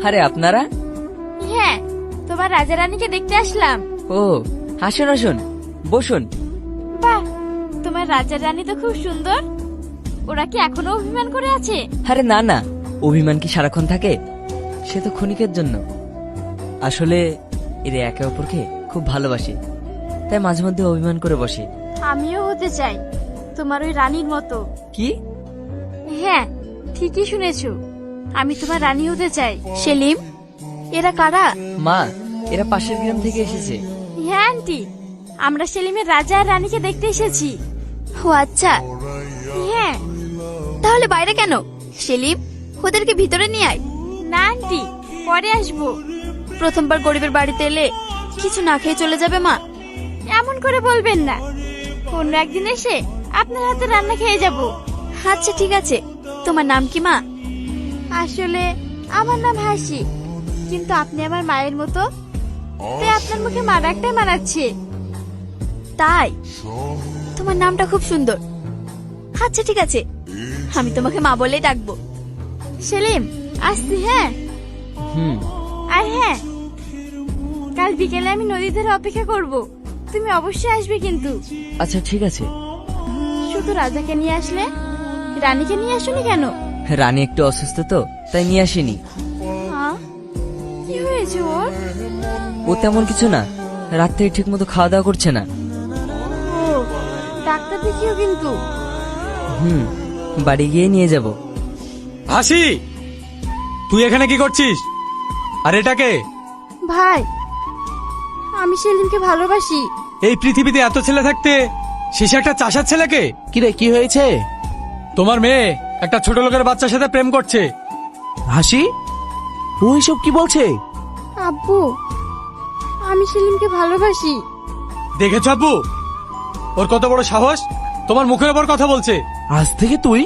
আরে আপনারা? হ্যাঁ, তোমার রাজা রানীকে দেখতে আসলাম। ও, আসুন আসুন, বসুন। বাহ, তোমার রাজা রানী তো খুব সুন্দর। ওরা কি এখনো অভিমান করে আছে? আরে না না, অভিমান কি সারাক্ষণ থাকে? সে তো ক্ষণিকের জন্য। আসলে এরা একে অপরকে খুব ভালোবাসে, তাই মাঝে মধ্যে অভিমান করে বসে। আমিও হতে চাই তোমার ওই রানীর মতো। কি? হ্যাঁ, ঠিকই শুনেছো, আমি তোমার রানী হতে চাই। সেলিম, এরা কারা? মা, এরা পাশের গ্রাম থেকে এসেছে। হ্যাঁ আন্টি, আমরা সেলিমের রাজা আর রানীকে দেখতে এসেছি। ও আচ্ছা। হ্যাঁ। তাহলে বাইরে কেন? সেলিম, ওদেরকে ভিতরে নিয়ে আয়। না আন্টি, পরে আসবো। প্রথমবার গরিবের বাড়িতে এলে কিছু না খেয়ে চলে যাবে মা। এমন করে বলবেন না, অন্য একদিন এসে আপনার হাতে রান্না খেয়ে যাব। আচ্ছা ঠিক আছে, তোমার নাম কি মা? আসলে আমার নাম হাসি, কিন্তু আপনি আমার মায়ের মতো, তাই আপনার মুখে মা ডাকটাই মানাচ্ছে। তাই? তোমার নামটা খুব সুন্দর। আচ্ছা ঠিক আছে, আমি তোমাকে মা বলেই ডাকবো। সেলিম, আসছি। হ্যাঁ। হুম। আর হ্যাঁ, কাল বিকেলে আমি নদীর ধারে অপেক্ষা করব, তুমি অবশ্যই আসবে কিন্তু। আচ্ছা ঠিক আছে। শুধু রাজাকে নিয়ে আসলে, রানীকে নিয়ে আসুনি কেন? রানী একটু অসুস্থ তো, তাই নিয়ে আসিনি। হ্যাঁ, কি হয়েছে ওর? ও তেমন কিছু না, রাত থেকে ঠিক মতো খাওয়া দাওয়া করছে না। ও, ডাক্তার দেখিও কিন্তু। হুম, বাড়ি গিয়ে নিয়ে যাব। হাসি, তুই এখানে কি করছিস? আর এটাকে? ভাই, আমি সেলিমকে ভালোবাসি। এই পৃথিবীতে এত ছেলে থাকতে শেষে একটা চাষার ছেলেকে? কিরে, কি হয়েছে? তোমার মেয়ে একটা ছোট লোকের বাচ্চার সাথে প্রেম করছে। হাসি, ও এসব কি বলছে? আব্বু, আমি সেলিমকে ভালোবাসি। দেখেছ আব্বু, ওর কত বড় সাহস, তোমার মুখের ওপর কথা বলছে। আজ থেকে তুই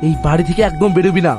এই বাড়ি থেকে একদম বেরোবি না।